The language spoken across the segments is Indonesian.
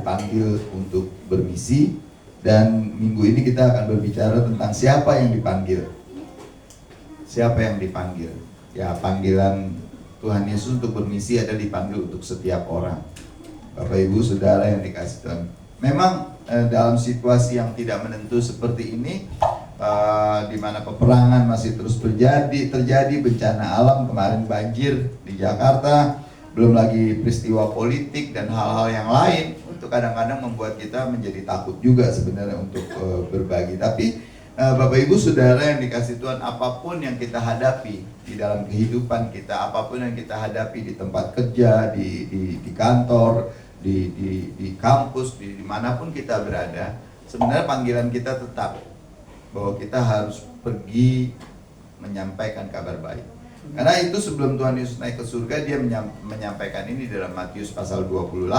dipanggil untuk bermisi. Dan minggu ini kita akan berbicara tentang siapa yang dipanggil. Siapa yang dipanggil? Ya, panggilan Tuhan Yesus untuk bermisi ada dipanggil untuk setiap orang. Bapak Ibu Saudara yang dikasihi Tuhan. Memang dalam situasi yang tidak menentu seperti ini, di mana peperangan masih terus terjadi bencana alam, kemarin banjir di Jakarta, belum lagi peristiwa politik dan hal-hal yang lain, itu kadang-kadang membuat kita menjadi takut juga sebenarnya untuk berbagi. Tapi Bapak Ibu Saudara yang dikasihi Tuhan, apapun yang kita hadapi di dalam kehidupan kita, apapun yang kita hadapi di tempat kerja, di kantor, di kampus, dimanapun kita berada, sebenarnya panggilan kita tetap bahwa kita harus pergi menyampaikan kabar baik. Karena itu sebelum Tuhan Yesus naik ke surga, dia menyampaikan ini dalam Matius pasal 28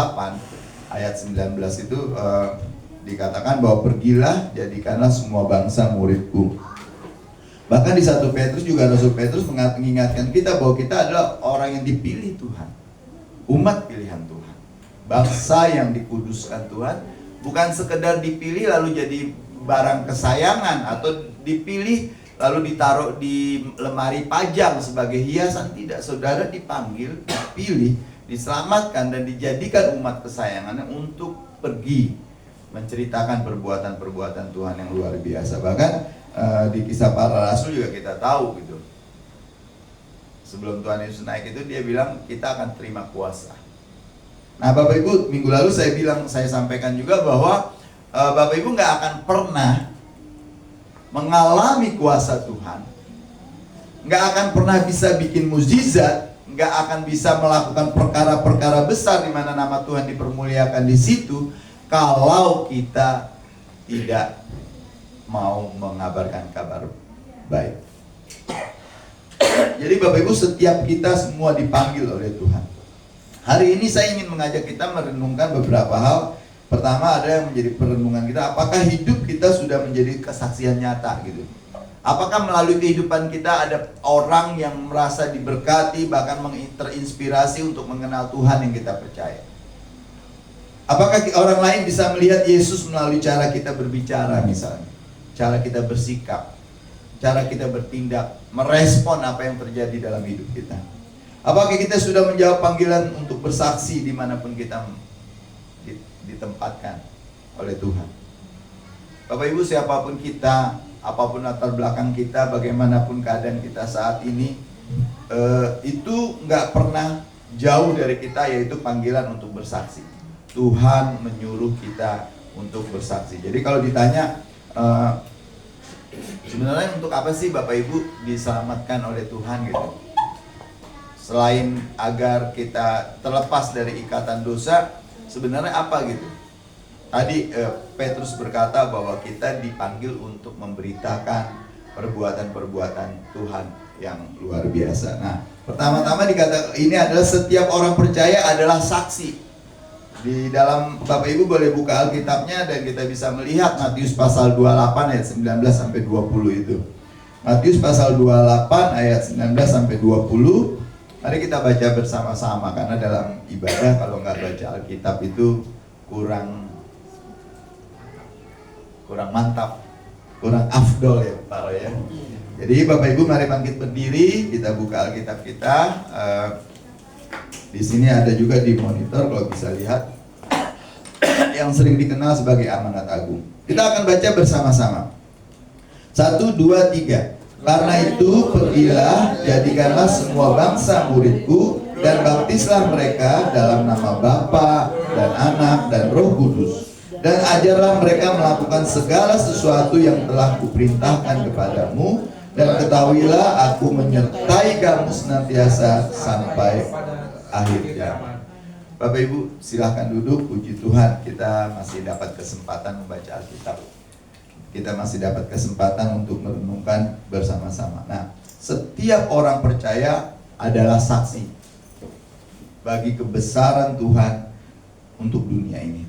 ayat 19 itu dikatakan bahwa pergilah, jadikanlah semua bangsa muridku. Bahkan di 1 Petrus juga Rasul Petrus mengingatkan kita bahwa kita adalah orang yang dipilih Tuhan, umat pilihan Tuhan, bangsa yang dikuduskan Tuhan. Bukan sekedar dipilih lalu jadi barang kesayangan atau dipilih lalu ditaruh di lemari pajang sebagai hiasan. Tidak, saudara dipanggil, dipilih, diselamatkan dan dijadikan umat kesayangannya untuk pergi menceritakan perbuatan-perbuatan Tuhan yang luar biasa. Bahkan di Kisah Para Rasul juga kita tahu gitu. Sebelum Tuhan Yesus naik itu dia bilang kita akan terima kuasa. Nah Bapak Ibu, minggu lalu saya sampaikan juga bahwa Bapak Ibu nggak akan pernah mengalami kuasa Tuhan, nggak akan pernah bisa bikin mukjizat, nggak akan bisa melakukan perkara-perkara besar di mana nama Tuhan dipermuliakan di situ, kalau kita tidak mau mengabarkan kabar baik. Jadi Bapak Ibu, setiap kita semua dipanggil oleh Tuhan. Hari ini saya ingin mengajak kita merenungkan beberapa hal. Pertama, ada yang menjadi perenungan kita, apakah hidup kita sudah menjadi kesaksian nyata gitu. Apakah melalui kehidupan kita ada orang yang merasa diberkati, bahkan terinspirasi untuk mengenal Tuhan yang kita percaya. Apakah orang lain bisa melihat Yesus melalui cara kita berbicara misalnya, cara kita bersikap, cara kita bertindak, merespon apa yang terjadi dalam hidup kita. Apakah kita sudah menjawab panggilan untuk bersaksi dimanapun kita ditempatkan oleh Tuhan. Bapak Ibu, siapapun kita, apapun latar belakang kita, bagaimanapun keadaan kita saat ini, itu nggak pernah jauh dari kita, yaitu panggilan untuk bersaksi. Tuhan menyuruh kita untuk bersaksi. Jadi kalau ditanya sebenarnya untuk apa sih Bapak Ibu diselamatkan oleh Tuhan gitu? Selain agar kita terlepas dari ikatan dosa, sebenarnya apa gitu? Tadi Petrus berkata bahwa kita dipanggil untuk memberitakan perbuatan-perbuatan Tuhan yang luar biasa. Nah, pertama-tama dikatakan ini adalah setiap orang percaya adalah saksi. Di dalam Bapak Ibu boleh buka Alkitabnya dan kita bisa melihat Matius pasal 28 ayat 19 sampai 20 itu. Matius pasal 28 ayat 19 sampai 20. Mari kita baca bersama-sama, karena dalam ibadah kalau nggak baca Alkitab itu kurang mantap, kurang afdol ya Pak ya. Jadi Bapak Ibu mari bangkit berdiri, kita buka Alkitab kita. Di sini ada juga di monitor kalau bisa lihat, yang sering dikenal sebagai Amanat Agung. Kita akan baca bersama-sama. 1, 2, 3. Karena itu pergilah, jadikanlah semua bangsa muridku, dan baptislah mereka dalam nama Bapa dan Anak dan Roh Kudus, dan ajarlah mereka melakukan segala sesuatu yang telah kuperintahkan kepadamu, dan ketahuilah aku menyertai kamu senantiasa sampai akhir zaman. Bapak Ibu silahkan duduk. Puji Tuhan, kita masih dapat kesempatan membaca Alkitab. Kita masih dapat kesempatan untuk merenungkan bersama-sama. Nah, setiap orang percaya adalah saksi bagi kebesaran Tuhan untuk dunia ini.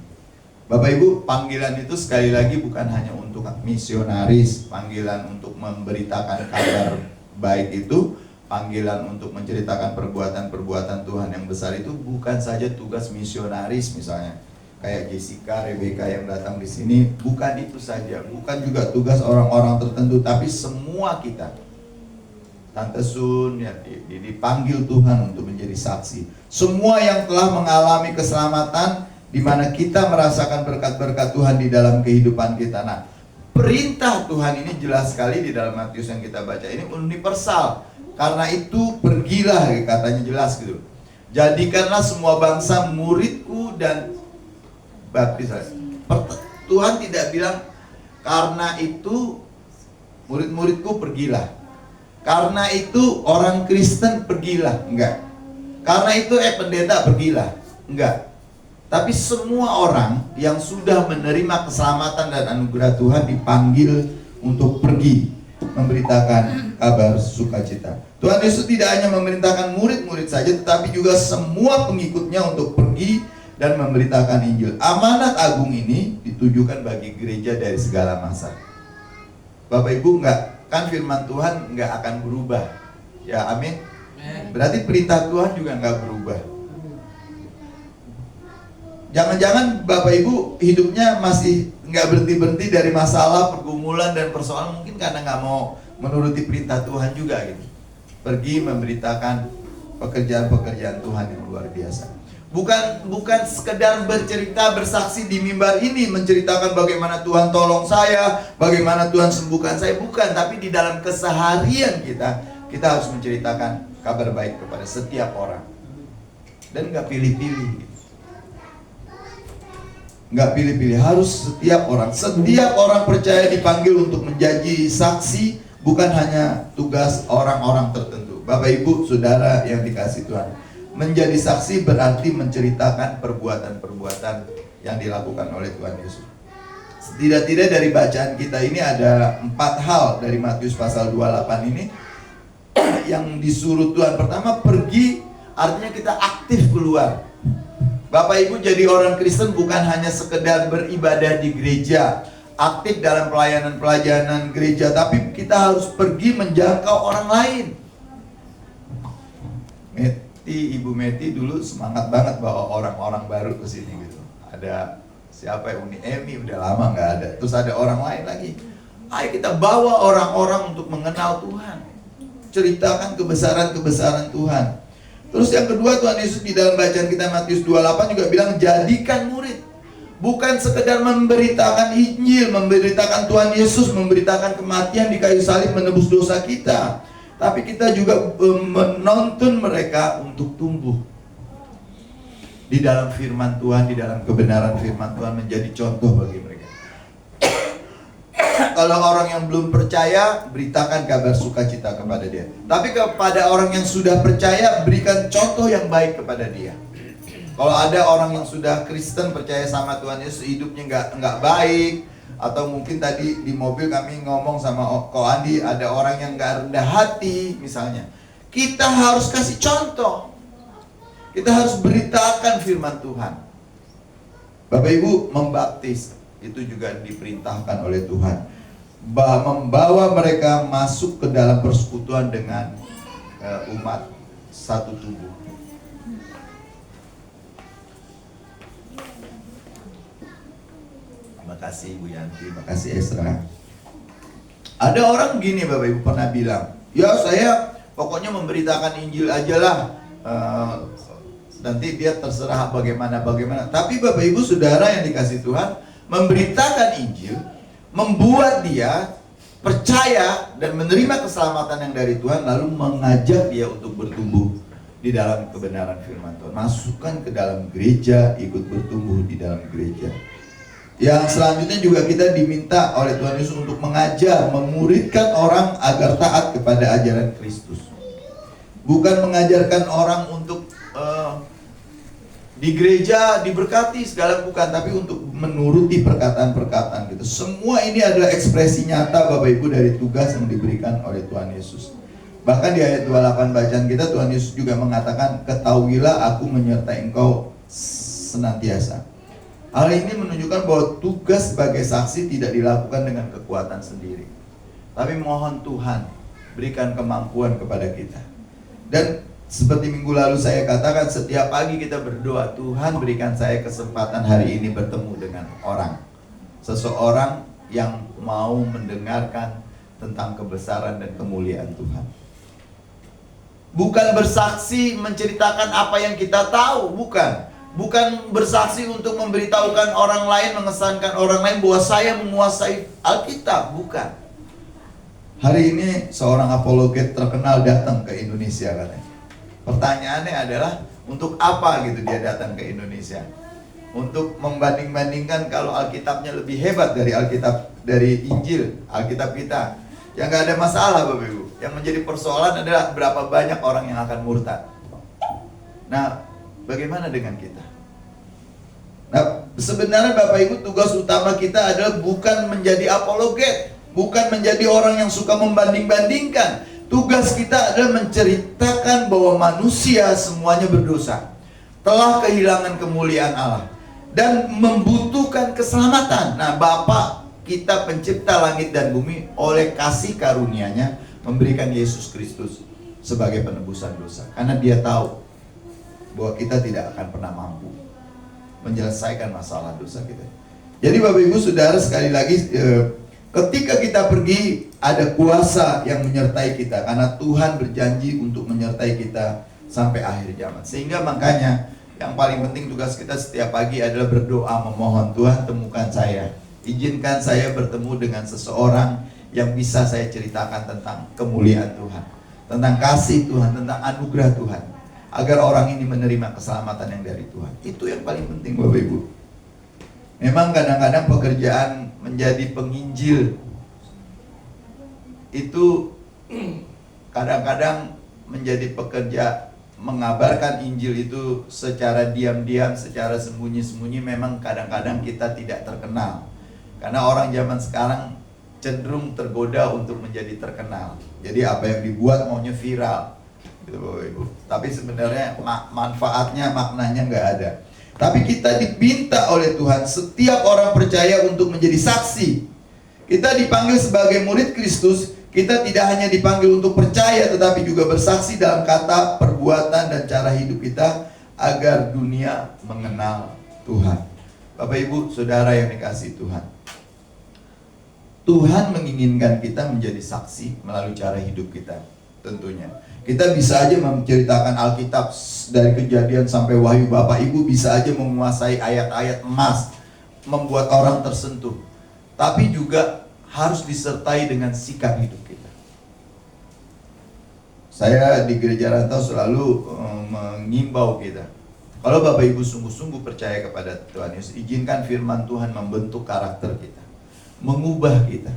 Bapak Ibu, panggilan itu sekali lagi bukan hanya untuk misionaris, panggilan untuk memberitakan kabar baik itu, panggilan untuk menceritakan perbuatan-perbuatan Tuhan yang besar itu bukan saja tugas misionaris misalnya. kayak Jessica, Rebecca yang datang di sini, bukan itu saja, bukan juga tugas orang-orang tertentu, tapi semua kita. Tante Sun ya, dipanggil Tuhan untuk menjadi saksi. Semua yang telah mengalami keselamatan, di mana kita merasakan berkat-berkat Tuhan di dalam kehidupan kita. Nah, perintah Tuhan ini jelas sekali di dalam Matius yang kita baca ini universal. Karena itu pergilah, katanya jelas gitu. Jadikanlah semua bangsa muridku dan baptis. Tuhan tidak bilang karena itu murid-muridku pergilah, karena itu orang Kristen pergilah, enggak. Karena itu pendeta pergilah, enggak. Tapi semua orang yang sudah menerima keselamatan dan anugerah Tuhan dipanggil untuk pergi memberitakan kabar sukacita. Tuhan Yesus tidak hanya memerintahkan murid-murid saja, tetapi juga semua pengikutnya untuk pergi dan memberitakan Injil. Amanat agung ini ditujukan bagi gereja dari segala masa. Bapak Ibu, kan firman Tuhan nggak akan berubah. Ya, amin. Berarti perintah Tuhan juga nggak berubah. Jangan-jangan Bapak Ibu hidupnya masih nggak berhenti-berhenti dari masalah, pergumulan dan persoalan, mungkin karena nggak mau menuruti perintah Tuhan juga gitu. Pergi memberitakan pekerjaan-pekerjaan Tuhan yang luar biasa. Bukan sekedar bercerita, bersaksi di mimbar ini menceritakan bagaimana Tuhan tolong saya, bagaimana Tuhan sembuhkan saya, bukan. Tapi di dalam keseharian kita harus menceritakan kabar baik kepada setiap orang. Dan nggak pilih-pilih. Nggak pilih-pilih, harus setiap orang. Setiap orang percaya dipanggil untuk menjadi saksi, bukan hanya tugas orang-orang tertentu. Bapak Ibu, saudara yang dikasihi Tuhan, menjadi saksi berarti menceritakan perbuatan-perbuatan yang dilakukan oleh Tuhan Yesus. Setidak-tidak dari bacaan kita ini ada 4 hal dari Matius pasal 28 ini yang disuruh Tuhan. Pertama, pergi, artinya kita aktif keluar. Bapak Ibu, jadi orang Kristen bukan hanya sekedar beribadah di gereja, aktif dalam pelayanan gereja, tapi kita harus pergi menjangkau orang lain. Ibu Meti dulu semangat banget bawa orang-orang baru ke sini gitu. Ada siapa ya, Uni Emi udah lama nggak ada. Terus ada orang lain lagi. Ayo kita bawa orang-orang untuk mengenal Tuhan. Ceritakan kebesaran-kebesaran Tuhan. Terus yang kedua, Tuhan Yesus di dalam bacaan kita Matius 28 juga bilang jadikan murid. Bukan sekedar memberitakan Injil, memberitakan Tuhan Yesus, memberitakan kematian di kayu salib menebus dosa kita. Tapi kita juga menuntun mereka untuk tumbuh di dalam firman Tuhan, di dalam kebenaran firman Tuhan, menjadi contoh bagi mereka. Kalau orang yang belum percaya, beritakan kabar sukacita kepada dia. Tapi kepada orang yang sudah percaya, berikan contoh yang baik kepada dia. Kalau ada orang yang sudah Kristen, percaya sama Tuhan Yesus, hidupnya nggak baik, atau mungkin tadi di mobil kami ngomong sama Ko Andi, ada orang yang gak rendah hati misalnya. Kita harus kasih contoh. Kita harus beritakan firman Tuhan. Bapak Ibu, membaptis itu juga diperintahkan oleh Tuhan. Membawa mereka masuk ke dalam persekutuan dengan umat satu tubuh. Terima kasih Bu Yanti, terima kasih Esra. Ada orang gini Bapak Ibu pernah bilang, ya saya pokoknya memberitakan Injil aja lah, nanti dia terserah bagaimana. Tapi Bapak Ibu saudara yang dikasih Tuhan, memberitakan Injil membuat dia percaya dan menerima keselamatan yang dari Tuhan, lalu mengajak dia untuk bertumbuh di dalam kebenaran firman Tuhan. Masukkan ke dalam gereja, ikut bertumbuh di dalam gereja. Yang selanjutnya juga kita diminta oleh Tuhan Yesus untuk mengajar, memuridkan orang agar taat kepada ajaran Kristus. Bukan mengajarkan orang untuk di gereja diberkati segala, bukan, tapi untuk menuruti perkataan-perkataan gitu. Semua ini adalah ekspresi nyata Bapak Ibu dari tugas yang diberikan oleh Tuhan Yesus. Bahkan di ayat 28 bacaan kita, Tuhan Yesus juga mengatakan, ketahuilah aku menyertai engkau senantiasa. Hal ini menunjukkan bahwa tugas sebagai saksi tidak dilakukan dengan kekuatan sendiri, tapi mohon Tuhan berikan kemampuan kepada kita. Dan Seperti minggu lalu saya katakan, setiap pagi kita berdoa, Tuhan berikan saya kesempatan hari ini bertemu dengan orang, seseorang yang mau mendengarkan tentang kebesaran dan kemuliaan Tuhan. Bukan bersaksi menceritakan apa yang kita tahu, bukan bersaksi untuk memberitahukan orang lain, mengesankan orang lain bahwa saya menguasai Alkitab, bukan. Hari ini seorang apologet terkenal datang ke Indonesia katanya. Pertanyaannya adalah, untuk apa gitu dia datang ke Indonesia? Untuk membanding-bandingkan kalau Alkitabnya lebih hebat dari Injil, Alkitab kita. Yang nggak ada masalah Bapak Ibu. Yang menjadi persoalan adalah berapa banyak orang yang akan murtad. Nah, bagaimana dengan kita? Nah, sebenarnya Bapak Ibu, tugas utama kita adalah bukan menjadi apologet, bukan menjadi orang yang suka membanding-bandingkan. Tugas kita adalah menceritakan bahwa manusia semuanya berdosa, telah kehilangan kemuliaan Allah, dan membutuhkan keselamatan. Nah, Bapa kita pencipta langit dan bumi oleh kasih karunia-Nya memberikan Yesus Kristus sebagai penebusan dosa. Karena Dia tahu bahwa kita tidak akan pernah mampu menyelesaikan masalah dosa kita. Jadi Bapak Ibu Saudara, sekali lagi, ketika kita pergi, ada kuasa yang menyertai kita, karena Tuhan berjanji untuk menyertai kita sampai akhir zaman. Sehingga makanya yang paling penting tugas kita setiap pagi adalah berdoa, memohon, Tuhan temukan saya, izinkan saya bertemu dengan seseorang yang bisa saya ceritakan tentang kemuliaan Tuhan, tentang kasih Tuhan, tentang anugerah Tuhan, agar orang ini menerima keselamatan yang dari Tuhan. Itu yang paling penting Bapak Ibu. Memang kadang-kadang pekerjaan menjadi penginjil itu kadang-kadang menjadi pekerja mengabarkan Injil itu secara diam-diam, secara sembunyi-sembunyi. Memang kadang-kadang kita tidak terkenal, karena orang zaman sekarang cenderung tergoda untuk menjadi terkenal. Jadi apa yang dibuat maunya viral gitu Bapak Ibu. Tapi sebenarnya manfaatnya, maknanya nggak ada. Tapi kita diminta oleh Tuhan, setiap orang percaya, untuk menjadi saksi. Kita dipanggil sebagai murid Kristus. Kita tidak hanya dipanggil untuk percaya, tetapi juga bersaksi dalam kata, perbuatan, dan cara hidup kita, agar dunia mengenal Tuhan. Bapak Ibu Saudara yang dikasihi Tuhan, Tuhan menginginkan kita menjadi saksi melalui cara hidup kita. Tentunya kita bisa aja menceritakan Alkitab dari Kejadian sampai Wahyu. Bapak Ibu bisa aja menguasai ayat-ayat emas, membuat orang tersentuh. Tapi juga harus disertai dengan sikap hidup kita. Saya di Gereja Rantau selalu mengimbau kita, kalau Bapak Ibu sungguh-sungguh percaya kepada Tuhan Yesus, izinkan firman Tuhan membentuk karakter kita, mengubah kita.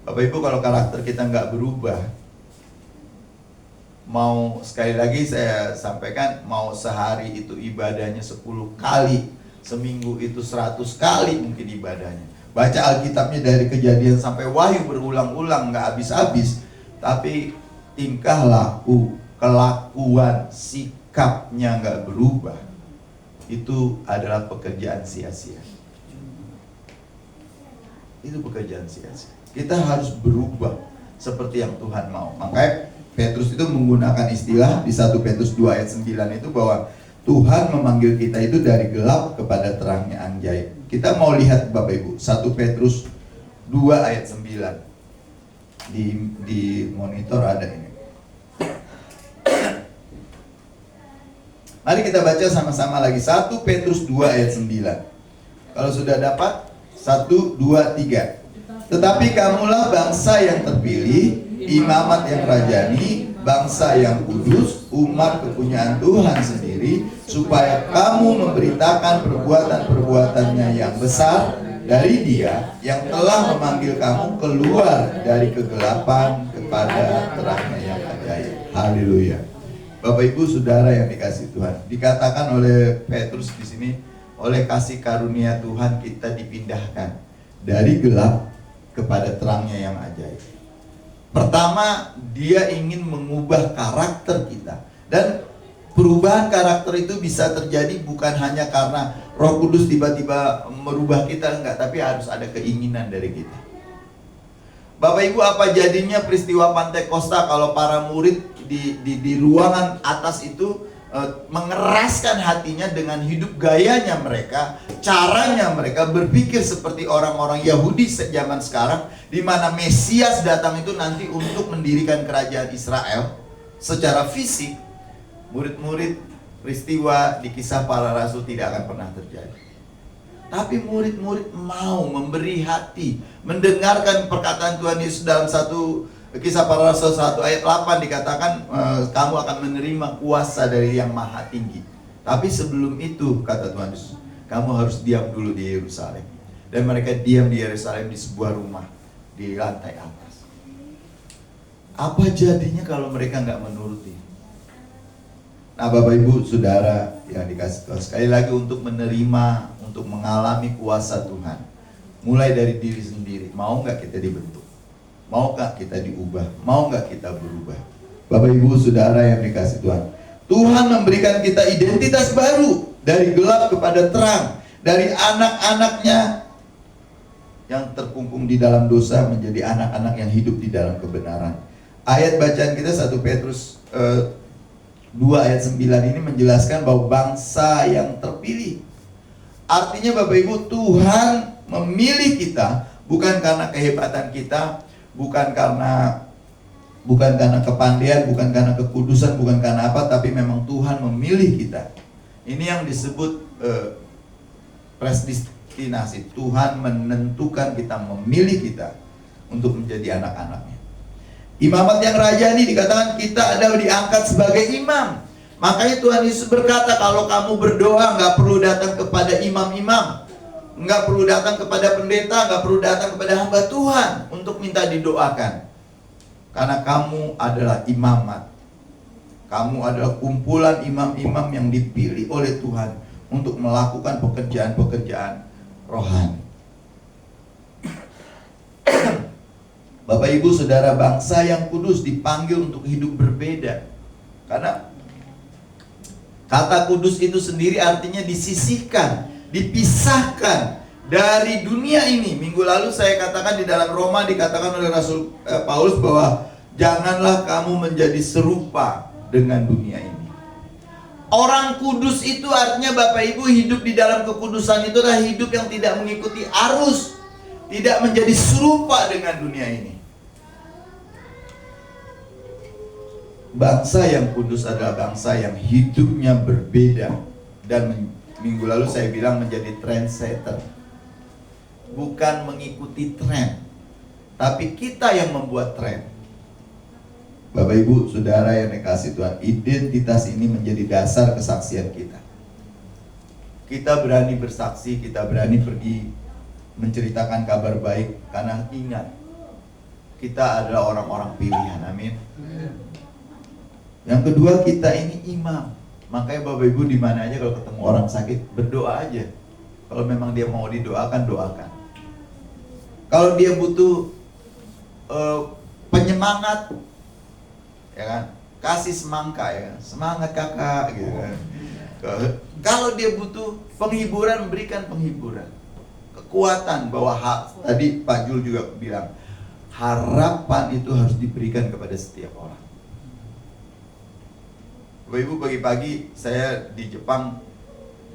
Bapak Ibu, kalau karakter kita nggak berubah, mau, sekali lagi saya sampaikan, mau sehari itu ibadahnya 10 kali, seminggu itu 100 kali mungkin ibadahnya, baca Alkitabnya dari Kejadian sampai Wahyu berulang-ulang, nggak habis-habis, tapi tingkah laku, kelakuan, sikapnya nggak berubah, itu adalah pekerjaan sia-sia. Itu pekerjaan sia-sia. Kita harus berubah seperti yang Tuhan mau. Makanya Petrus itu menggunakan istilah di 1 Petrus 2 ayat 9 itu, bahwa Tuhan memanggil kita itu dari gelap kepada terangnya ajaib. Kita mau lihat Bapak Ibu, 1 Petrus 2 ayat 9. Di monitor ada ini. Mari kita baca sama-sama lagi 1 Petrus 2 ayat 9. Kalau sudah dapat, 1, 2, 3. Tetapi kamulah bangsa yang terpilih, imamat yang rajani, bangsa yang kudus, umat kepunyaan Tuhan sendiri, supaya kamu memberitakan perbuatan-perbuatannya yang besar dari Dia yang telah memanggil kamu keluar dari kegelapan kepada terangnya yang ajaib. Haleluya. Bapak Ibu Saudara yang dikasihi Tuhan, dikatakan oleh Petrus di sini, oleh kasih karunia Tuhan kita dipindahkan dari gelap kepada terangnya yang ajaib. Pertama, Dia ingin mengubah karakter kita. Dan perubahan karakter itu bisa terjadi bukan hanya karena Roh Kudus tiba-tiba merubah kita, enggak, tapi harus ada keinginan dari kita. Bapak Ibu, apa jadinya peristiwa Pantekosta kalau para murid di ruangan atas itu mengeraskan hatinya dengan hidup gayanya mereka, caranya mereka berpikir seperti orang-orang Yahudi zaman sekarang, di mana Mesias datang itu nanti untuk mendirikan kerajaan Israel secara fisik. Murid-murid peristiwa di Kisah Para Rasul tidak akan pernah terjadi. Tapi murid-murid mau memberi hati, mendengarkan perkataan Tuhan Yesus dalam Kisah Para Rasul 1 ayat 8 dikatakan kamu akan menerima kuasa dari Yang Maha Tinggi. Tapi sebelum itu kata Tuhan Yesus, kamu harus diam dulu di Yerusalem. Dan mereka diam di Yerusalem di sebuah rumah di lantai atas. Apa jadinya kalau mereka nggak menuruti? Nah, Bapak Ibu Saudara yang dikasih Tuhan, sekali lagi untuk menerima, untuk mengalami kuasa Tuhan, mulai dari diri sendiri. Mau nggak kita dibentuk? Maukah kita diubah? Mau nggak kita berubah? Bapak Ibu Saudara yang dikasih Tuhan, Tuhan memberikan kita identitas baru, dari gelap kepada terang, dari anak-anaknya yang terkungkung di dalam dosa menjadi anak-anak yang hidup di dalam kebenaran. Ayat bacaan kita 1 Petrus 2 ayat 9 ini menjelaskan bahwa bangsa yang terpilih. Artinya Bapak Ibu, Tuhan memilih kita bukan karena kehebatan kita, bukan karena kepandaian, bukan karena kekudusan, bukan karena apa, tapi memang Tuhan memilih kita. Ini yang disebut predestinasi. Tuhan menentukan kita, memilih kita untuk menjadi anak-anaknya. Imamat yang rajani dikatakan kita adalah diangkat sebagai imam. Makanya Tuhan Yesus berkata, kalau kamu berdoa nggak perlu datang kepada imam-imam, nggak perlu datang kepada pendeta, nggak perlu datang kepada hamba Tuhan untuk minta didoakan. Karena kamu adalah imamat. Kamu adalah kumpulan imam-imam yang dipilih oleh Tuhan untuk melakukan pekerjaan-pekerjaan rohani. Bapak Ibu Saudara, bangsa yang kudus dipanggil untuk hidup berbeda. Karena kata kudus itu sendiri artinya disisihkan, dipisahkan dari dunia ini. Minggu lalu saya katakan di dalam Roma dikatakan oleh Rasul Paulus bahwa janganlah kamu menjadi serupa dengan dunia ini. Orang kudus itu artinya Bapak Ibu hidup di dalam kekudusan itu adalah hidup yang tidak mengikuti arus, tidak menjadi serupa dengan dunia ini. Bangsa yang kudus adalah bangsa yang hidupnya berbeda. Dan minggu lalu saya bilang menjadi trendsetter. Bukan mengikuti tren, tapi kita yang membuat tren. Bapak Ibu Saudara yang dikasih Tuhan, identitas ini menjadi dasar kesaksian kita. Kita berani bersaksi, kita berani pergi menceritakan kabar baik. Karena ingat, kita adalah orang-orang pilihan, amin. Yang kedua, kita ini imam. Makanya Bapak Ibu di mana aja kalau ketemu orang sakit, berdoa aja. Kalau memang dia mau didoakan, doakan. Kalau dia butuh penyemangat, ya kan, kasih semangka, ya kan? Semangat kakak, gitu kan. Kalau dia butuh penghiburan, berikan penghiburan, kekuatan. Bahwa tadi Pak Jul juga bilang, harapan itu harus diberikan kepada setiap orang. Bapak Ibu, pagi-pagi saya di Jepang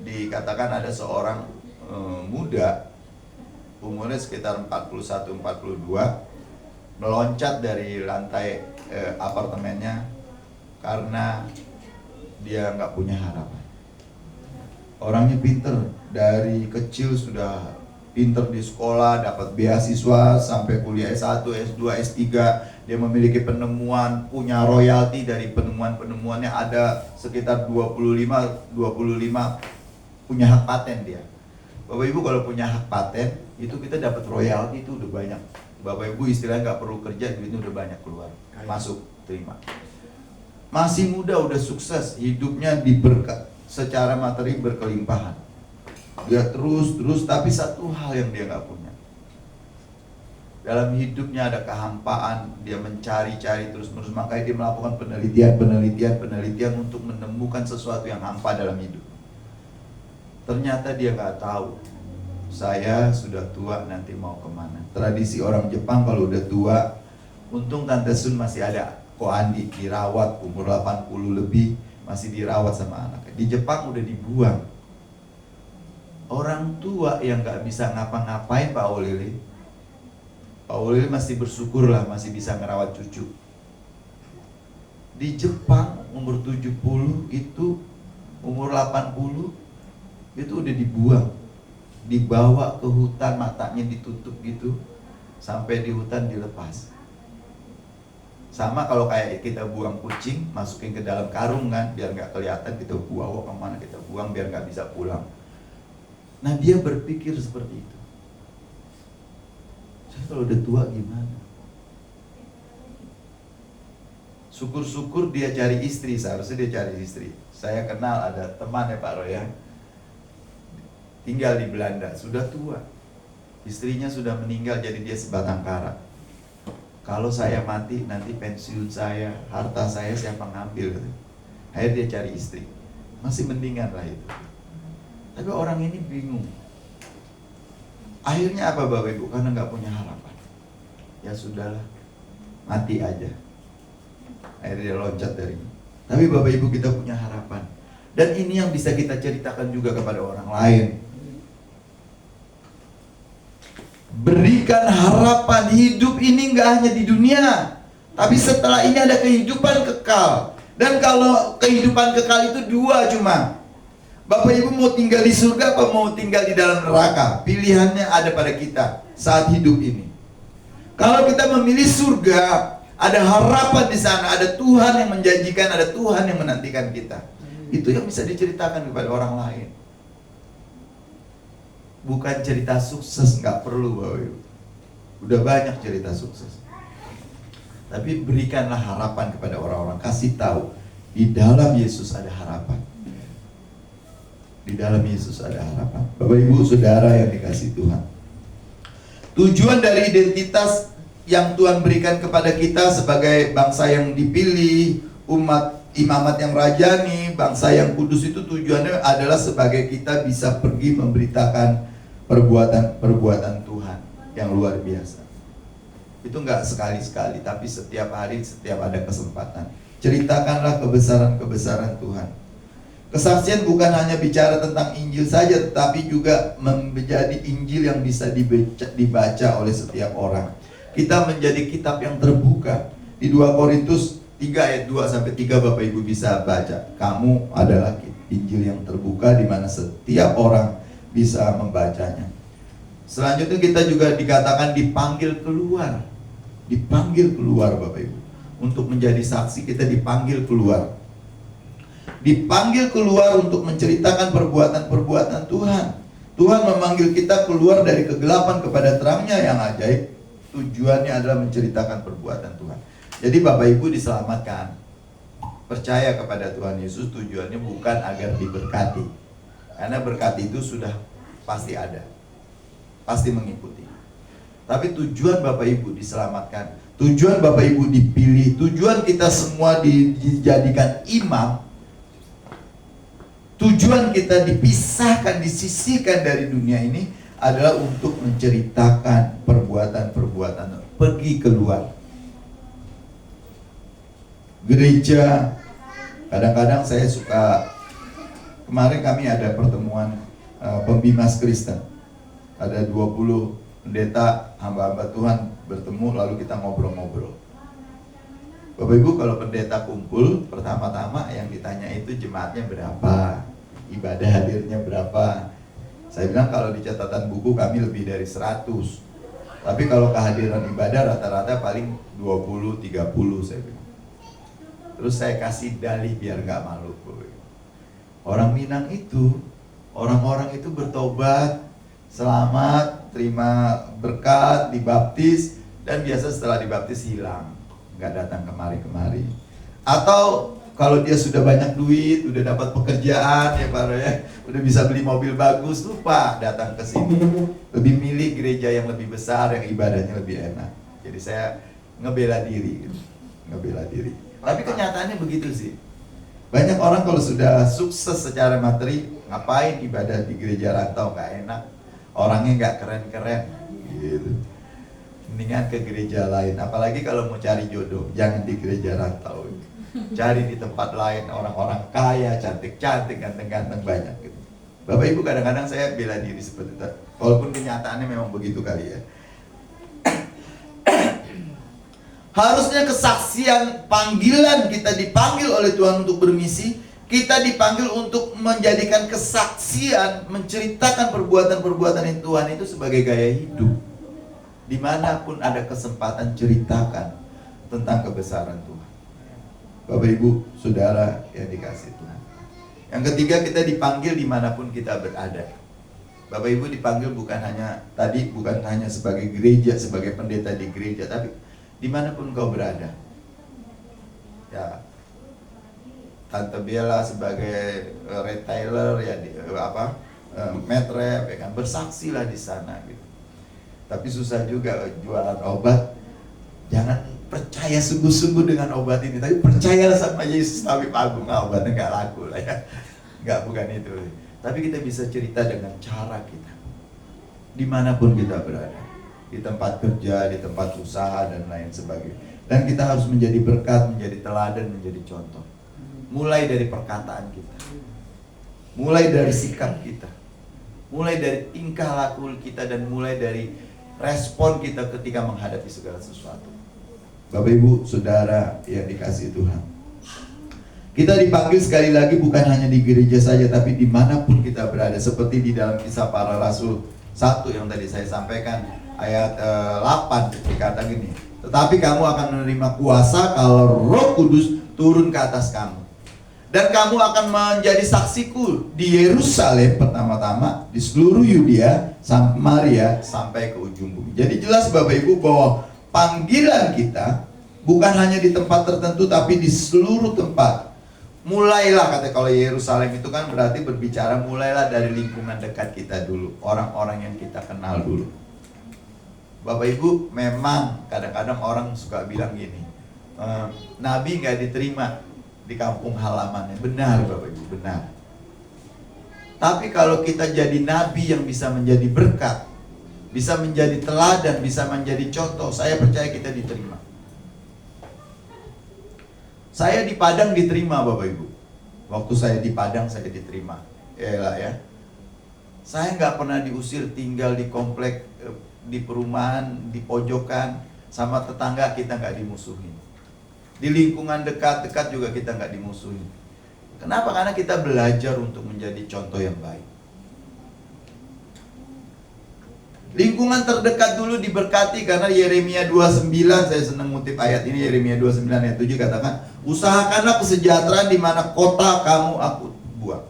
dikatakan ada seorang muda, umurnya sekitar 41-42, meloncat dari lantai apartemennya karena dia nggak punya harapan. Orangnya pinter, dari kecil sudah pinter di sekolah, dapat beasiswa sampai kuliah S1, S2, S3. Dia memiliki penemuan, punya royalti dari penemuan-penemuannya, ada sekitar 25 punya hak paten dia. Bapak Ibu kalau punya hak paten, itu kita dapat royalti itu udah banyak. Bapak Ibu istilahnya nggak perlu kerja, duitnya udah banyak keluar, masuk, terima. Masih muda udah sukses, hidupnya diberkat, secara materi berkelimpahan. Dia terus, tapi satu hal yang dia nggak punya. Dalam hidupnya ada kehampaan, dia mencari-cari terus-menerus, makanya dia melakukan penelitian untuk menemukan sesuatu yang hampa dalam hidup. Ternyata dia nggak tahu, saya sudah tua nanti mau kemana. Tradisi orang Jepang kalau udah tua, untung Tante Sun masih ada Ko Andi dirawat umur 80 lebih, masih dirawat sama anaknya. Di Jepang udah dibuang. Orang tua yang gak bisa ngapa-ngapain Pak Olili masih bersyukur lah, masih bisa ngerawat cucu. Di Jepang umur 70 itu, umur 80 itu udah dibuang, dibawa ke hutan, matanya ditutup gitu, sampai di hutan dilepas. Sama kalau kayak kita buang kucing, masukin ke dalam karung kan, biar nggak kelihatan kita bawa kemana kita buang, biar nggak bisa pulang. Nah dia berpikir seperti itu. Saya kalau udah tua gimana? Syukur-syukur dia cari istri, seharusnya dia cari istri. Saya kenal ada teman ya Pak Roy ya, tinggal di Belanda, sudah tua, istrinya sudah meninggal, jadi dia sebatang kara. Kalau saya mati, nanti pensiun saya, harta saya siapa ngambil gitu. Akhirnya dia cari istri, masih mendingan lah itu. Tapi orang ini bingung. Akhirnya apa Bapak Ibu? Karena nggak punya harapan. Ya sudahlah, mati aja. Akhirnya dia loncat dari ini. Tapi Bapak Ibu, kita punya harapan. Dan ini yang bisa kita ceritakan juga kepada orang lain. Berikan harapan, hidup ini nggak hanya di dunia, tapi setelah ini ada kehidupan kekal. Dan kalau kehidupan kekal itu dua cuma. Bapak Ibu mau tinggal di surga apa mau tinggal di dalam neraka? Pilihannya ada pada kita saat hidup ini. Kalau kita memilih surga, ada harapan di sana, ada Tuhan yang menjanjikan, ada Tuhan yang menantikan kita. Itu yang bisa diceritakan kepada orang lain. Bukan cerita sukses, nggak perlu Bapak Ibu. Udah banyak cerita sukses. Tapi berikanlah harapan kepada orang-orang, kasih tahu di dalam Yesus ada harapan. Di dalam Yesus ada harapan. Bapak Ibu Saudara yang dikasihi Tuhan. Tujuan dari identitas yang Tuhan berikan kepada kita sebagai bangsa yang dipilih, umat imamat yang rajani, bangsa yang kudus, itu tujuannya adalah sebagai kita bisa pergi memberitakan perbuatan Tuhan yang luar biasa. Itu enggak sekali-sekali, tapi setiap hari, setiap ada kesempatan. Ceritakanlah kebesaran-kebesaran Tuhan. Kesaksian bukan hanya bicara tentang Injil saja, tetapi juga menjadi Injil yang bisa dibaca oleh setiap orang. Kita menjadi kitab yang terbuka. Di 2 Korintus 3 ayat 2-3 Bapak Ibu bisa baca. Kamu adalah Injil yang terbuka di mana setiap orang bisa membacanya. Selanjutnya kita juga dikatakan dipanggil keluar. Dipanggil keluar Bapak Ibu. Untuk menjadi saksi kita dipanggil keluar. Dipanggil keluar untuk menceritakan perbuatan-perbuatan Tuhan. Tuhan memanggil kita keluar dari kegelapan kepada terangnya yang ajaib. Tujuannya adalah menceritakan perbuatan Tuhan. Jadi Bapak Ibu diselamatkan. Percaya kepada Tuhan Yesus, tujuannya bukan agar diberkati. Karena berkat itu sudah pasti ada, pasti mengikuti. Tapi tujuan Bapak Ibu diselamatkan, tujuan Bapak Ibu dipilih, tujuan kita semua dijadikan imam, tujuan kita dipisahkan, disisihkan dari dunia ini adalah untuk menceritakan perbuatan-perbuatan, pergi keluar. Gereja, kadang-kadang saya suka, kemarin kami ada pertemuan pembimas Kristen. Ada 20 pendeta, hamba-hamba Tuhan bertemu, lalu kita ngobrol-ngobrol. Bapak Ibu, kalau pendeta kumpul, pertama-tama yang ditanya itu jemaatnya berapa, ibadah hadirnya berapa. Saya bilang kalau di catatan buku kami lebih dari 100. Tapi kalau kehadiran ibadah rata-rata paling 20-30 saya bilang. Terus saya kasih dalih biar gak malu. Orang Minang itu, orang-orang itu bertobat, selamat, terima berkat, dibaptis, dan biasa setelah dibaptis hilang, nggak datang kemari-kemari. Atau kalau dia sudah banyak duit, udah dapat pekerjaan ya Pak ya, udah bisa beli mobil bagus, lupa datang ke sini. Lebih milih gereja yang lebih besar, yang ibadahnya lebih enak. Jadi saya ngebela diri, ngebela diri. Tapi kenyataannya begitu sih. Banyak orang kalau sudah sukses secara materi, ngapain ibadah di gereja rantau, nggak enak. Orangnya nggak keren-keren gitu. Mendingan ke gereja lain. Apalagi kalau mau cari jodoh, jangan di gereja rantau. Cari di tempat lain, orang-orang kaya, cantik-cantik, ganteng-ganteng banyak gitu. Bapak Ibu, kadang-kadang saya bela diri seperti itu. Walaupun kenyataannya memang begitu kali ya. Harusnya kesaksian panggilan kita dipanggil oleh Tuhan untuk bermisi. Kita dipanggil untuk menjadikan kesaksian, menceritakan perbuatan-perbuatan Tuhan itu sebagai gaya hidup. Dimanapun ada kesempatan, ceritakan tentang kebesaran Tuhan. Bapak Ibu, Saudara yang dikasihi Tuhan. Yang ketiga, kita dipanggil dimanapun kita berada. Bapak Ibu dipanggil bukan hanya sebagai gereja, sebagai pendeta di gereja, tapi dimanapun kau berada. Ya, Tante Bella sebagai retailer ya Metrep ya kan, bersaksilah di sana gitu. Tapi susah juga jualan obat. Jangan percaya sungguh-sungguh dengan obat ini, tapi percayalah sama Yesus Tabib Agung. Obatnya nggak laku lah ya, bukan itu. Tapi kita bisa cerita dengan cara kita, dimanapun kita berada, di tempat kerja, di tempat usaha dan lain sebagainya. Dan kita harus menjadi berkat, menjadi teladan, menjadi contoh. Mulai dari perkataan kita, mulai dari sikap kita, mulai dari tingkah laku kita, dan mulai dari respon kita ketika menghadapi segala sesuatu. Bapak Ibu, Saudara yang dikasihi Tuhan, kita dipanggil sekali lagi bukan hanya di gereja saja, tapi dimanapun kita berada. Seperti di dalam Kisah Para Rasul 1 yang tadi saya sampaikan, ayat 8 dikata gini, tetapi kamu akan menerima kuasa kalau Roh Kudus turun ke atas kamu, dan kamu akan menjadi saksiku di Yerusalem pertama-tama, di seluruh Yudea, Samaria, sampai ke ujung bumi. Jadi jelas Bapak Ibu bahwa panggilan kita bukan hanya di tempat tertentu, tapi di seluruh tempat. Mulailah, kata kalau Yerusalem itu kan berarti berbicara mulailah dari lingkungan dekat kita dulu, orang-orang yang kita kenal dulu. Bapak Ibu, memang kadang-kadang orang suka bilang gini, Nabi nggak diterima di kampung halamannya. Benar Bapak Ibu, benar. Tapi kalau kita jadi nabi yang bisa menjadi berkat, bisa menjadi teladan, bisa menjadi contoh, saya percaya kita diterima. Saya di Padang diterima Bapak Ibu. Waktu saya di Padang saya diterima. Ya. Saya nggak pernah diusir, tinggal di komplek, di perumahan, di pojokan, sama tetangga kita nggak dimusuhin. Di lingkungan dekat-dekat juga kita nggak dimusuhin. Kenapa? Karena kita belajar untuk menjadi contoh yang baik. Lingkungan terdekat dulu diberkati karena Yeremia 29, saya senang ngutip ayat ini, Yeremia 29 ayat 7 katakan, usahakanlah kesejahteraan di mana kota kamu aku buat.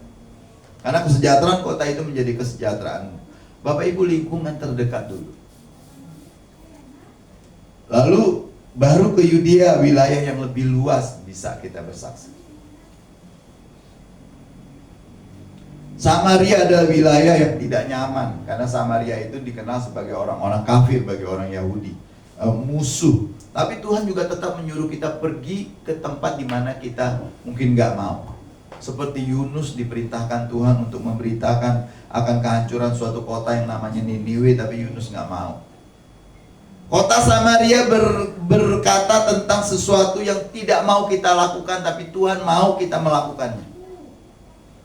Karena kesejahteraan kota itu menjadi kesejahteraan. Bapak Ibu, lingkungan terdekat dulu. Lalu baru ke Yudea, wilayah yang lebih luas bisa kita bersaksi. Samaria adalah wilayah yang tidak nyaman, karena Samaria itu dikenal sebagai orang-orang kafir bagi orang Yahudi, musuh. Tapi Tuhan juga tetap menyuruh kita pergi ke tempat di mana kita mungkin nggak mau. Seperti Yunus diperintahkan Tuhan untuk memberitakan akan kehancuran suatu kota yang namanya Niniwe, tapi Yunus nggak mau. Kota Samaria berkata tentang sesuatu yang tidak mau kita lakukan, tapi Tuhan mau kita melakukannya.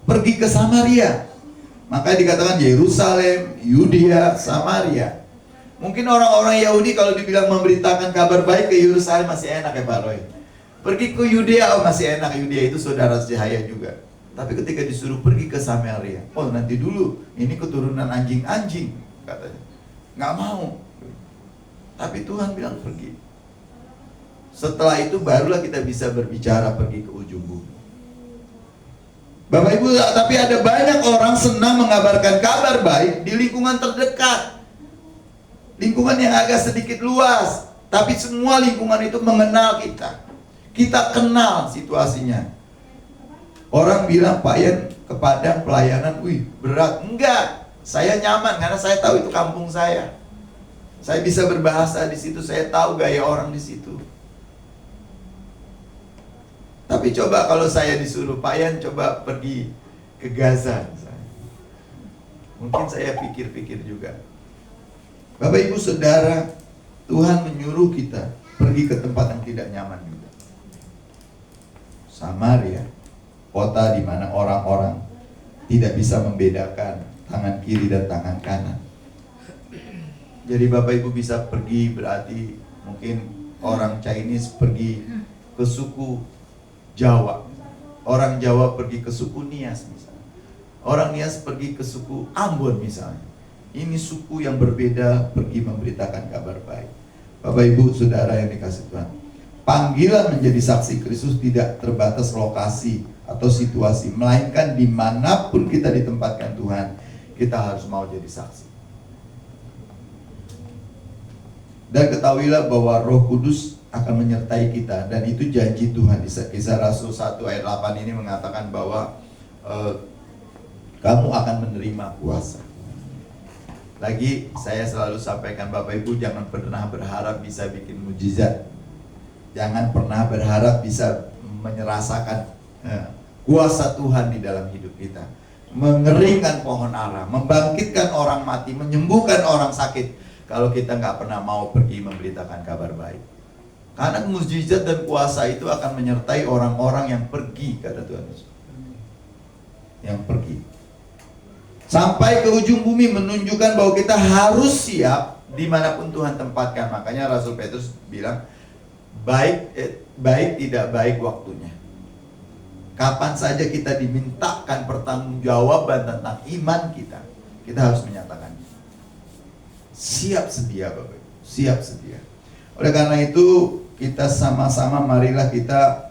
Pergi ke Samaria. Makanya dikatakan Yerusalem, Yudea, Samaria. Mungkin orang-orang Yahudi kalau dibilang memberitakan kabar baik ke Yerusalem masih enak ya Pak Roy. Pergi ke Yudea, masih enak, Yudea itu saudara sehaya juga. Tapi ketika disuruh pergi ke Samaria, oh nanti dulu, ini keturunan anjing-anjing katanya. Nggak mau. Tapi Tuhan bilang pergi. Setelah itu barulah kita bisa berbicara pergi ke ujung bumi. Bapak Ibu, tapi ada banyak orang senang mengabarkan kabar baik di lingkungan terdekat, lingkungan yang agak sedikit luas, tapi semua lingkungan itu mengenal kita. Kita kenal situasinya. Orang bilang Pak Yan ke Padang pelayanan, wih berat. Enggak, saya nyaman karena saya tahu itu kampung saya. Saya bisa berbahasa di situ, saya tahu gaya orang di situ. Tapi coba kalau saya disuruh Pak Yan coba pergi ke Gaza misalnya. Mungkin saya pikir-pikir juga. Bapak Ibu Saudara Tuhan menyuruh kita pergi ke tempat yang tidak nyaman juga. Samaria, kota di mana orang-orang tidak bisa membedakan tangan kiri dan tangan kanan. Jadi Bapak Ibu bisa pergi, berarti mungkin orang Chinese pergi ke suku Jawa, orang Jawa pergi ke suku Nias misalnya, orang Nias pergi ke suku Ambon misalnya. Ini suku yang berbeda pergi memberitakan kabar baik. Bapak Ibu Saudara yang dikasihi Tuhan, panggilan menjadi saksi Kristus tidak terbatas lokasi atau situasi, melainkan dimanapun kita ditempatkan Tuhan, kita harus mau jadi saksi. Dan ketahuilah bahwa Roh Kudus akan menyertai kita, dan itu janji Tuhan. Di Kisah Rasul 1 ayat 8 ini mengatakan bahwa kamu akan menerima kuasa. Lagi saya selalu sampaikan Bapak Ibu, jangan pernah berharap bisa bikin mujizat. Jangan pernah berharap bisa menyerasakan kuasa Tuhan di dalam hidup kita. Mengeringkan pohon ara, membangkitkan orang mati, menyembuhkan orang sakit, kalau kita nggak pernah mau pergi memberitakan kabar baik. Karena mujizat dan kuasa itu akan menyertai orang-orang yang pergi, kata Tuhan Yesus. Yang pergi sampai ke ujung bumi, menunjukkan bahwa kita harus siap dimanapun Tuhan tempatkan. Makanya Rasul Petrus bilang, baik tidak baik waktunya. Kapan saja kita dimintakan pertanggungjawaban tentang iman kita, kita harus menyatakan siap sedia, Bapak, siap sedia. Oleh karena itu, kita sama-sama marilah kita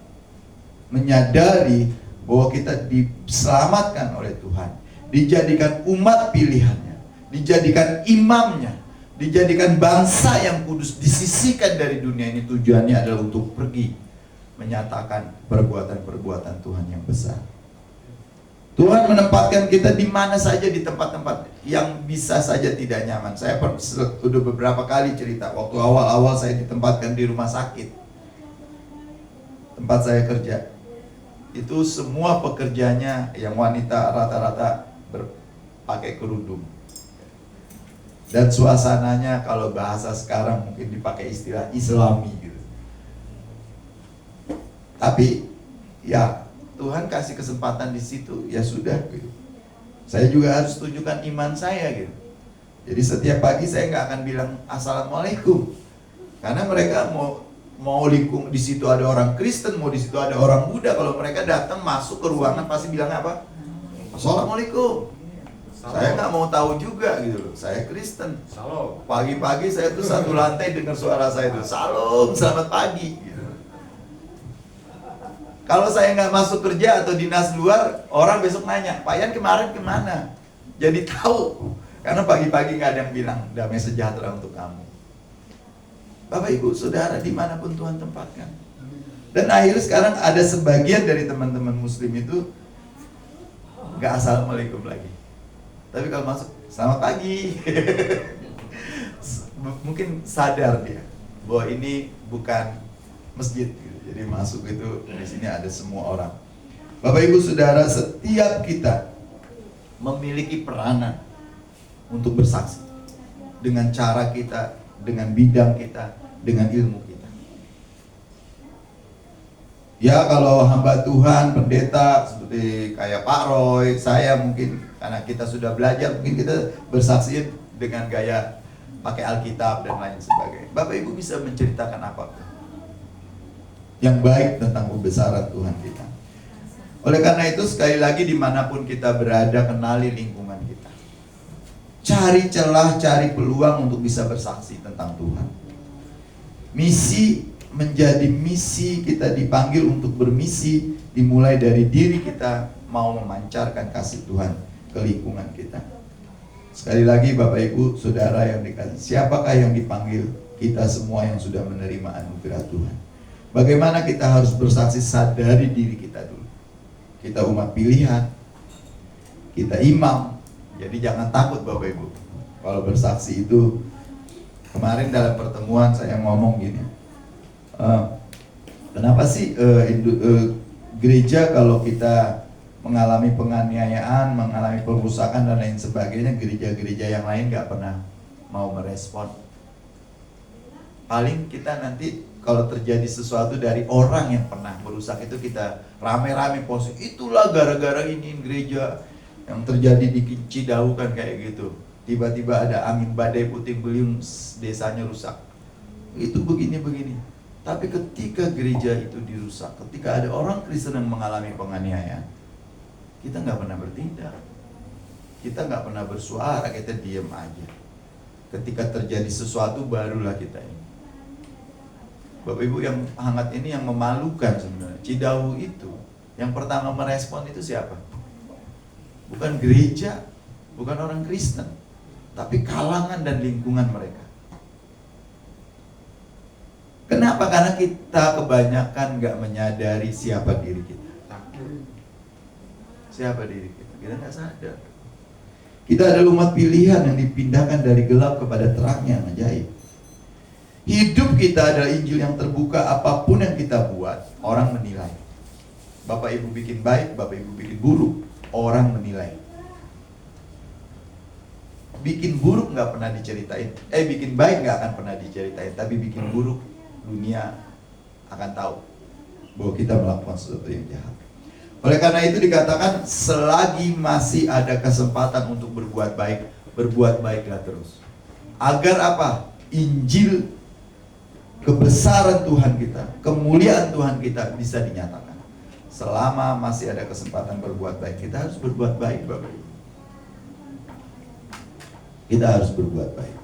menyadari bahwa kita diselamatkan oleh Tuhan, dijadikan umat pilihannya, dijadikan imamnya, dijadikan bangsa yang kudus, disisihkan dari dunia ini. Tujuannya adalah untuk pergi menyatakan perbuatan-perbuatan Tuhan yang besar. Tuhan menempatkan kita di mana saja, di tempat-tempat yang bisa saja tidak nyaman. Saya sudah beberapa kali cerita, waktu awal-awal saya ditempatkan di rumah sakit, tempat saya kerja, itu semua pekerjanya yang wanita rata-rata pakai kerudung. Dan suasananya kalau bahasa sekarang mungkin dipakai istilah Islami gitu. Tapi ya Tuhan kasih kesempatan di situ, ya sudah gitu. Saya juga harus tunjukkan iman saya gitu. Jadi setiap pagi saya nggak akan bilang Assalamualaikum, karena mereka mau lingkung di situ ada orang Kristen, mau di situ ada orang Buddha. Kalau mereka datang masuk ke ruangan pasti bilang apa? Assalamualaikum. Saya nggak mau tahu juga gitu loh. Saya Kristen. Salam. Pagi-pagi saya tuh satu lantai dengar suara saya itu salam, selamat pagi. Gitu. Kalau saya nggak masuk kerja atau dinas luar, orang besok nanya, Pak Yan kemarin kemana? Jadi tahu. Karena pagi-pagi nggak ada yang bilang damai sejahtera untuk kamu. Bapak Ibu Saudara dimanapun Tuhan tempatkan. Dan akhirnya sekarang ada sebagian dari teman-teman Muslim itu nggak Assalamualaikum lagi. Tapi kalau masuk, selamat pagi. Mungkin sadar dia bahwa ini bukan masjid gitu. Jadi masuk itu di sini ada semua orang. Bapak Ibu Saudara, setiap kita memiliki peranan untuk bersaksi dengan cara kita, dengan bidang kita, dengan ilmu kita. Ya kalau hamba Tuhan, pendeta seperti kayak Pak Roy, saya mungkin karena kita sudah belajar, mungkin kita bersaksi dengan gaya pakai Alkitab dan lain sebagainya. Bapak Ibu bisa menceritakan apapun yang baik tentang kebesaran Tuhan kita. Oleh karena itu sekali lagi dimanapun kita berada, kenali lingkungan kita. Cari celah, cari peluang untuk bisa bersaksi tentang Tuhan. Misi menjadi misi, kita dipanggil untuk bermisi, dimulai dari diri kita mau memancarkan kasih Tuhan ke lingkungan kita. Sekali lagi Bapak Ibu Saudara yang dikasih, siapakah yang dipanggil? Kita semua yang sudah menerima anugerah Tuhan. Bagaimana kita harus bersaksi? Sadari diri kita dulu. Kita umat pilihan, kita imam. Jadi jangan takut Bapak Ibu. Kalau bersaksi itu, kemarin dalam pertemuan saya ngomong gini, kenapa sih gereja kalau kita mengalami penganiayaan, mengalami perusakan dan lain sebagainya, gereja-gereja yang lain gak pernah mau merespon? Paling kita nanti kalau terjadi sesuatu dari orang yang pernah merusak itu kita rame-rame post, itulah gara-gara ini gereja yang terjadi di Cidahu kan kayak gitu. Tiba-tiba ada angin badai puting beliung, desanya rusak. Itu begini-begini. Tapi ketika gereja itu dirusak, ketika ada orang Kristen yang mengalami penganiayaan, kita nggak pernah bertindak, kita nggak pernah bersuara, kita diam aja. Ketika terjadi sesuatu barulah kita ini. Bapak Ibu yang hangat ini yang memalukan sebenarnya. Cidahu itu yang pertama merespon itu siapa? Bukan gereja, bukan orang Kristen, tapi kalangan dan lingkungan mereka. Kenapa? Karena kita kebanyakan nggak menyadari siapa diri kita. Siapa diri kita? Kita nggak sadar. Kita adalah umat pilihan yang dipindahkan dari gelap kepada terangnya yang ajaib. Hidup kita adalah Injil yang terbuka. Apapun yang kita buat, orang menilai. Bapak Ibu bikin baik, Bapak Ibu bikin buruk, orang menilai. Bikin buruk nggak pernah diceritain. Bikin baik nggak akan pernah diceritain. Tapi bikin buruk, dunia akan tahu bahwa kita melakukan sesuatu yang jahat. Oleh karena itu dikatakan selagi masih ada kesempatan untuk berbuat baik, berbuat baiklah terus. Agar apa? Injil, kebesaran Tuhan kita, kemuliaan Tuhan kita bisa dinyatakan. Selama masih ada kesempatan berbuat baik, kita harus berbuat baik, Bapak Ibu. Kita harus berbuat baik.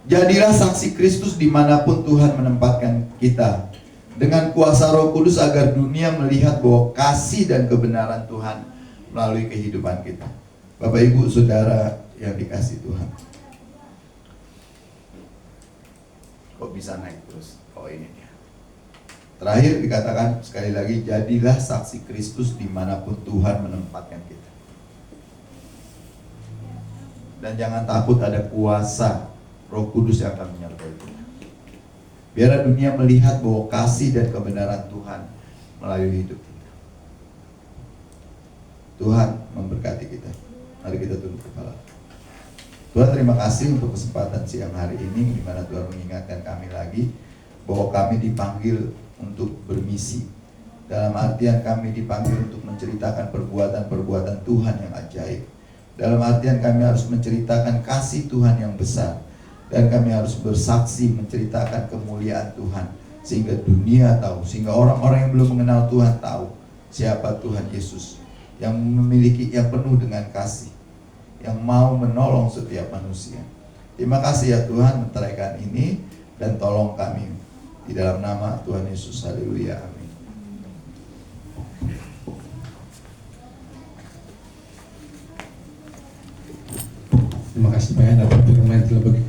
Jadilah saksi Kristus dimanapun Tuhan menempatkan kita, dengan kuasa Roh Kudus agar dunia melihat bahwa kasih dan kebenaran Tuhan melalui kehidupan kita. Bapak Ibu Saudara yang dikasihi Tuhan, kok bisa naik terus? Oh ini dia. Terakhir dikatakan sekali lagi, jadilah saksi Kristus dimanapun Tuhan menempatkan kita. Dan jangan takut, ada kuasa Roh Kudus yang akan menyertai kita. Biar dunia melihat bahwa kasih dan kebenaran Tuhan melalui hidup kita. Tuhan memberkati kita. Mari kita tunduk kepala. Tuhan, terima kasih untuk kesempatan siang hari ini, di mana Tuhan mengingatkan kami lagi bahwa kami dipanggil untuk bermisi. Dalam artian kami dipanggil untuk menceritakan perbuatan-perbuatan Tuhan yang ajaib. Dalam artian kami harus menceritakan kasih Tuhan yang besar. Dan kami harus bersaksi menceritakan kemuliaan Tuhan, sehingga dunia tahu, sehingga orang-orang yang belum mengenal Tuhan tahu siapa Tuhan Yesus, yang memiliki, yang penuh dengan kasih, yang mau menolong setiap manusia. Terima kasih ya Tuhan, menteraikan ini dan tolong kami di dalam nama Tuhan Yesus. Haleluya, amin. Terima kasih Pak, dapat firman yang telah